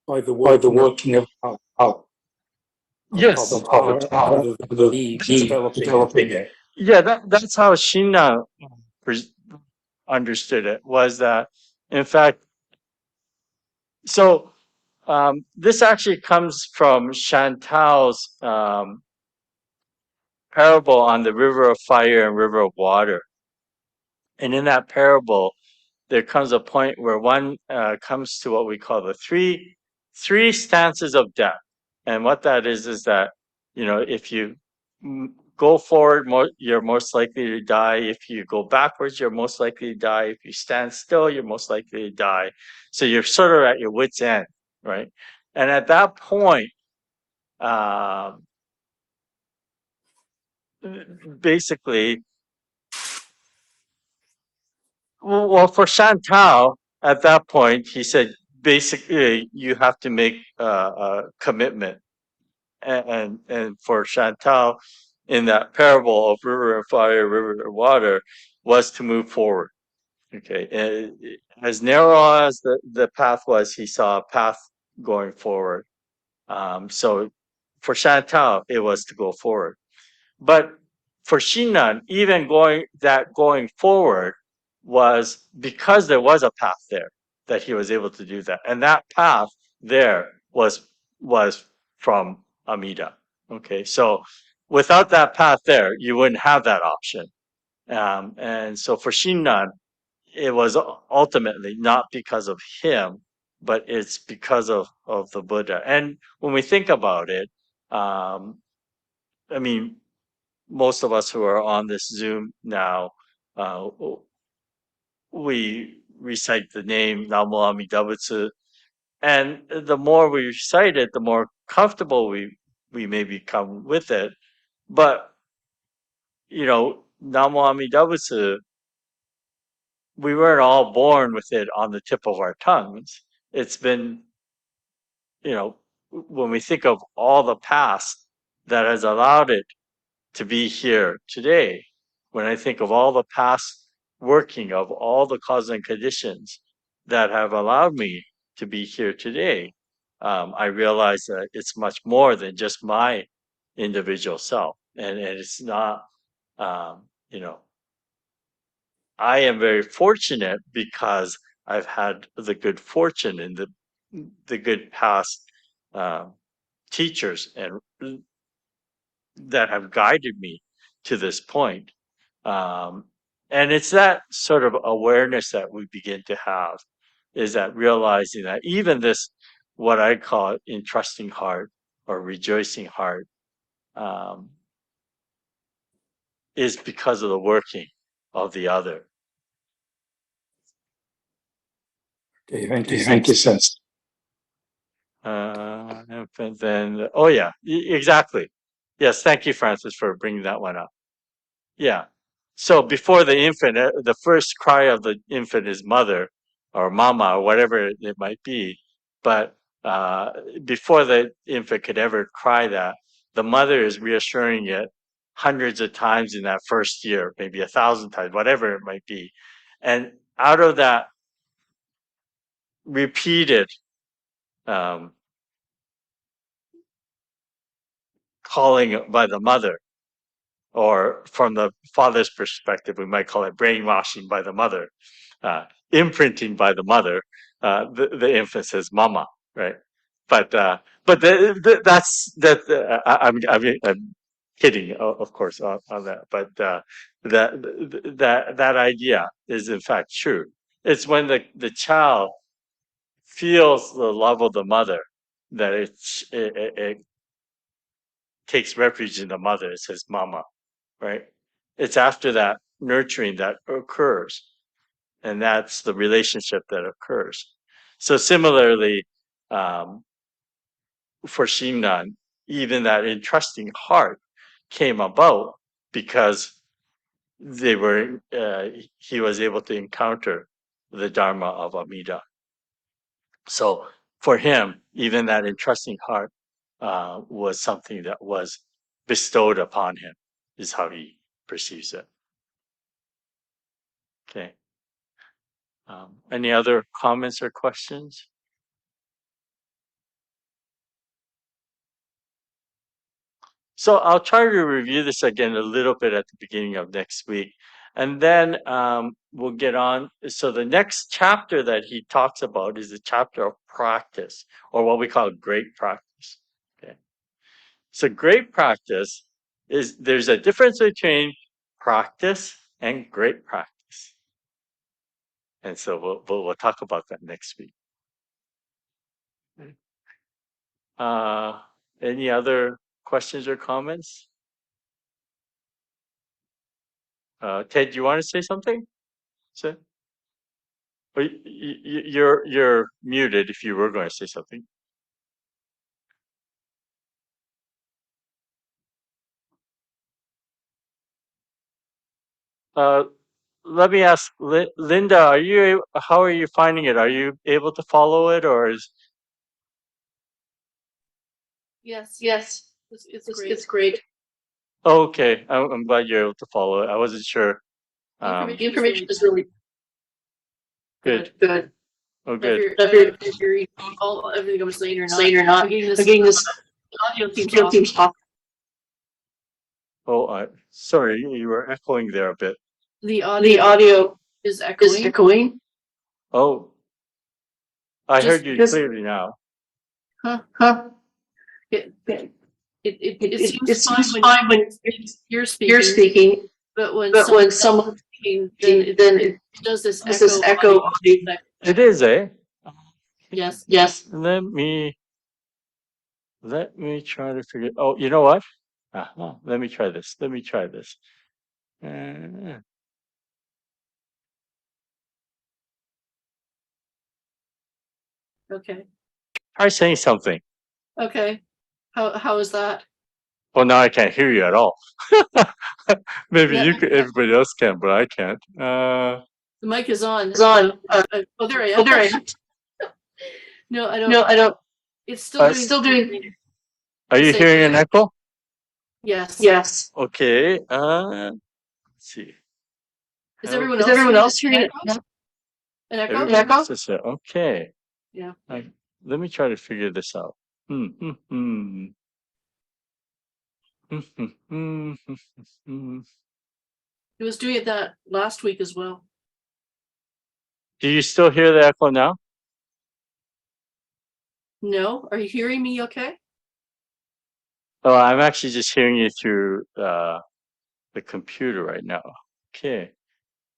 Speaker 4: by the working of power?
Speaker 1: Yes.
Speaker 4: Of the developing it.
Speaker 1: Yeah, that's how Shina understood it, was that, in fact, so this actually comes from Chantal's parable on the river of fire and river of water. And in that parable, there comes a point where one comes to what we call the three stances of death. And what that is that, if you go forward, you're most likely to die. If you go backwards, you're most likely to die. If you stand still, you're most likely to die. So you're sort of at your wit's end, right? And at that point, basically, well, for Chantal, at that point, he said, basically, you have to make a commitment. And for Chantal, in that parable of river and fire, river and water, was to move forward. Okay. And as narrow as the path was, he saw a path going forward. So for Chantal, it was to go forward. But for Shinan, even going forward was because there was a path there that he was able to do that. And that path there was from Amida. Okay. So without that path there, you wouldn't have that option. And so for Shinan, it was ultimately not because of him, but it's because of the Buddha. And when we think about it, I mean, most of us who are on this Zoom now, we recite the name Namo Amida Butsu, and the more we recite it, the more comfortable we may become with it. But Namo Amida Butsu, we weren't all born with it on the tip of our tongues. It's been, when we think of all the past that has allowed it to be here today, when I think of all the past working of all the causes and conditions that have allowed me to be here today, I realize that it's much more than just my individual self. And it's not, I am very fortunate because I've had the good fortune and the good past teachers and that have guided me to this point. And it's that sort of awareness that we begin to have, is that realizing that even this, what I call entrusting heart or rejoicing heart, um, is because of the working of the other.
Speaker 4: Okay, thank you, Sense.
Speaker 1: And then, oh yeah, exactly. Yes, thank you, Francis, for bringing that one up. Yeah. So before the infant, the first cry of the infant is mother or mama or whatever it might be. But before the infant could ever cry that, the mother is reassuring it hundreds of times in that first year, maybe 1,000 times, whatever it might be. And out of that repeated um, calling by the mother, or from the father's perspective, we might call it brainwashing by the mother, imprinting by the mother. The infant says "mama," right? But that's that. I'm kidding, of course, on that. But that idea is in fact true. It's when the child feels the love of the mother that it takes refuge in the mother. It says "mama," right? It's after that nurturing that occurs, and that's the relationship that occurs. So similarly, um, for Xingnan, even that entrusting heart came about because he was able to encounter the Dharma of Amida. So for him, even that entrusting heart was something that was bestowed upon him, is how he perceives it. Okay. Any other comments or questions? So I'll try to review this again a little bit at the beginning of next week. And then we'll get on. So the next chapter that he talks about is the chapter of practice, or what we call great practice. Okay. So great practice is, there's a difference between practice and great practice. And so we'll talk about that next week. Any other questions or comments? Ted, you want to say something? Sir? Oh, you're muted if you were going to say something. Uh, Let me ask, Linda, how are you finding it? Are you able to follow it, or is?
Speaker 3: Yes,
Speaker 5: Yes,
Speaker 3: it's great.
Speaker 5: great.
Speaker 1: Oh, okay, I'm glad you're able to follow it. I wasn't sure.
Speaker 3: The
Speaker 5: The information is really
Speaker 1: Good.
Speaker 5: good.
Speaker 1: Oh,
Speaker 5: If
Speaker 1: good.
Speaker 5: you're
Speaker 3: You're all everything I'm saying or not.
Speaker 5: saying or not,
Speaker 3: I'm getting
Speaker 5: I'm getting this
Speaker 3: audio seems
Speaker 5: field
Speaker 3: off.
Speaker 5: team's off.
Speaker 1: Oh, sorry, you were echoing there a bit.
Speaker 3: The
Speaker 5: The audio
Speaker 3: is
Speaker 5: is
Speaker 3: echoing.
Speaker 5: echoing.
Speaker 1: Oh, I
Speaker 3: Just-
Speaker 1: heard you
Speaker 5: just-
Speaker 1: clearly now.
Speaker 5: Huh?
Speaker 3: It seems
Speaker 5: It seems
Speaker 3: fine
Speaker 5: fine when
Speaker 3: you're
Speaker 5: you're speaking,
Speaker 3: but when
Speaker 5: but when
Speaker 3: someone's
Speaker 5: someone
Speaker 3: speaking,
Speaker 5: then
Speaker 3: then
Speaker 5: it
Speaker 3: it does this
Speaker 5: does this echo.
Speaker 3: audio.
Speaker 1: It is, eh?
Speaker 3: Yes.
Speaker 5: Yes.
Speaker 1: Let me try to figure. Oh, you know what? Let me try this.
Speaker 3: Okay.
Speaker 1: Try saying something.
Speaker 3: Okay. How is that?
Speaker 1: Well, now I can't hear you at all. Maybe
Speaker 3: Yeah.
Speaker 1: you could, everybody else can, but I can't.
Speaker 3: The mic is on.
Speaker 5: It's on.
Speaker 3: Oh, there I am.
Speaker 5: There I am.
Speaker 3: No, I don't.
Speaker 5: No, I don't.
Speaker 3: It's still doing.
Speaker 5: Still doing.
Speaker 1: Are you
Speaker 3: Say-
Speaker 1: hearing an echo?
Speaker 3: Yes.
Speaker 5: Yes.
Speaker 1: Okay. Let's see.
Speaker 3: Is
Speaker 1: How-
Speaker 3: everyone
Speaker 5: Is
Speaker 3: else
Speaker 5: everyone else
Speaker 3: hearing
Speaker 5: hearing
Speaker 3: it?
Speaker 5: it?
Speaker 3: An echo?
Speaker 1: Everybody
Speaker 5: Echo?
Speaker 1: else is here. Okay.
Speaker 3: Yeah.
Speaker 1: Let me try to figure this out.
Speaker 3: It was doing it that last week as well.
Speaker 1: Do you still hear the echo now?
Speaker 3: No, are you hearing me? Okay.
Speaker 1: Oh, I'm actually just hearing you through the computer right now. Okay.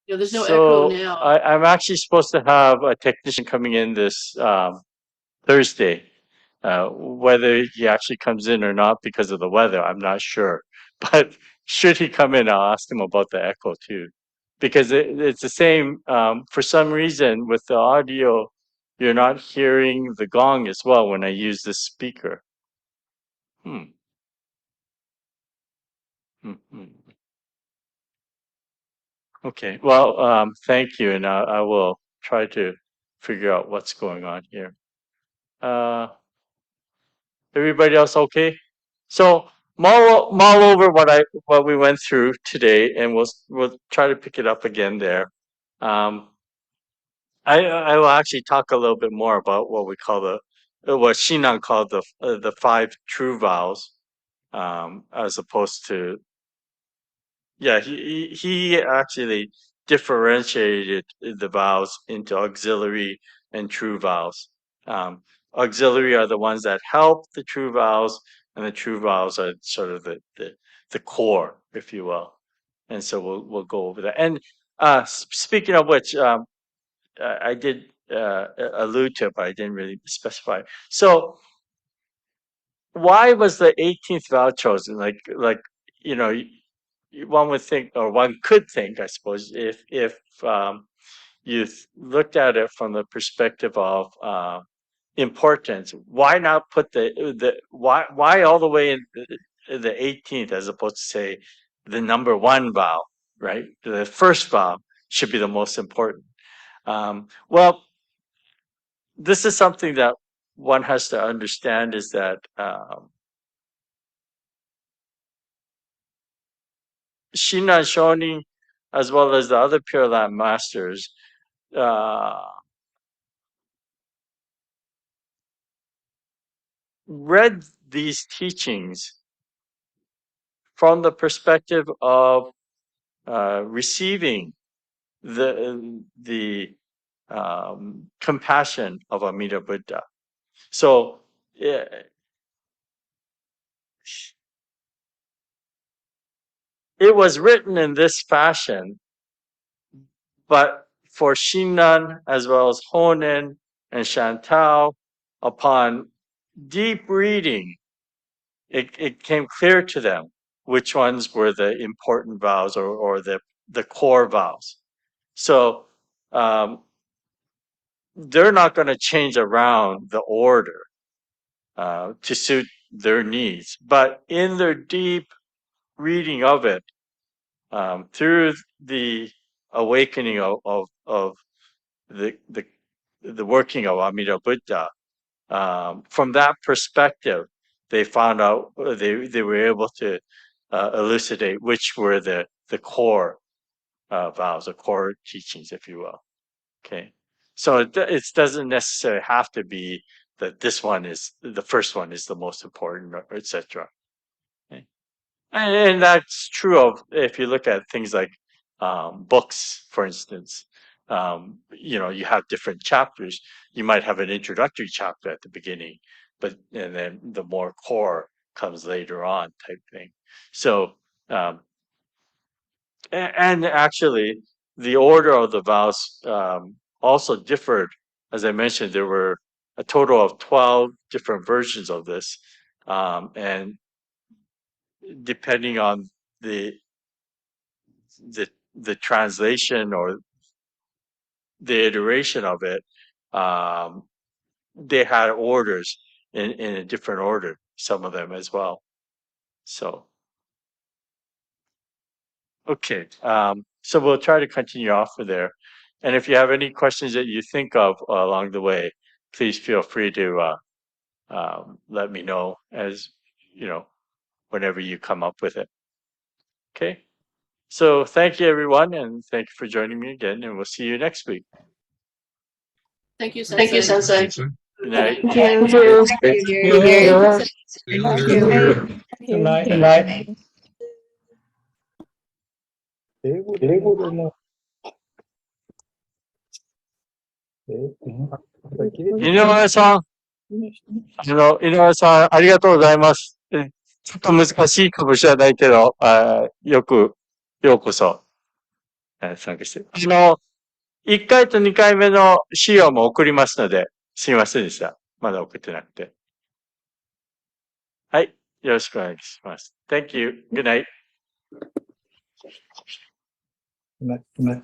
Speaker 3: there's no
Speaker 1: So
Speaker 3: echo now.
Speaker 1: I'm actually supposed to have a technician coming in this Thursday. Whether he actually comes in or not because of the weather, I'm not sure. But should he come in, I'll ask him about the echo too, because it's the same. For some reason, with the audio, you're not hearing the gong as well when I use this speaker. Hmm. Hmm. Okay. Well, thank you, and I will try to figure out what's going on here. Everybody else okay? So mull over what we went through today, and we'll try to pick it up again there. I will actually talk a little bit more about what we call what Shinan called the five true vows, as opposed to he actually differentiated the vows into auxiliary and true vows. Auxiliary are the ones that help the true vows, and the true vows are sort of the core, if you will. And so we'll go over that. And speaking of which, I did allude to it, but I didn't really specify. So why was the 18th vow chosen? You know, one would think, or one could think, I suppose, if you looked at it from the perspective of importance, why not put why all the way in the 18th as opposed to say the number one vow, right? The first vow should be the most important. Well, this is something that one has to understand, is that Shinran Shonin, as well as the other Pure Land masters, read these teachings from the perspective of receiving the compassion of Amida Buddha. So it was written in this fashion, but for Shinran as well as Honen and Shantou, upon deep reading, it came clear to them which ones were the important vows, or the core vows. So they're not going to change around the order to suit their needs, but in their deep reading of it, through the awakening of the working of Amida Buddha, from that perspective, they found out, they were able to elucidate which were the core vows, the core teachings, if you will. Okay, so it doesn't necessarily have to be that this one is the first one is the most important, etc. Okay. And that's true of, if you look at things like books, for instance. You have different chapters. You might have an introductory chapter at the beginning, and then the more core comes later on, type thing. So, and actually, the order of the vows also differed. As I mentioned, there were a total of 12 different versions of this, and depending on the translation or the iteration of it, they had orders in a different order, some of them as well. So, okay. So we'll try to continue off with there. And if you have any questions that you think of along the way, please feel free to let me know, as whenever you come up with it. Okay. So thank you, everyone, and thank you for joining me again, and we'll see you next week.
Speaker 3: Thank you,
Speaker 5: Thank you,
Speaker 3: Sensei.
Speaker 5: Sensei.
Speaker 1: Good night.
Speaker 5: Thank you.
Speaker 4: Thank
Speaker 5: you, Gary.
Speaker 4: Good night. Good night. 英語でも。
Speaker 1: 井上さん、井上さん、ありがとうございます。ちょっと難しいかもしれないけど、ようこそ。参加して。1回と2回目の資料も送りますので、すいませんでした。まだ送ってなくて。はい。よろしくお願いします。Thank you. Good night.
Speaker 4: Good night.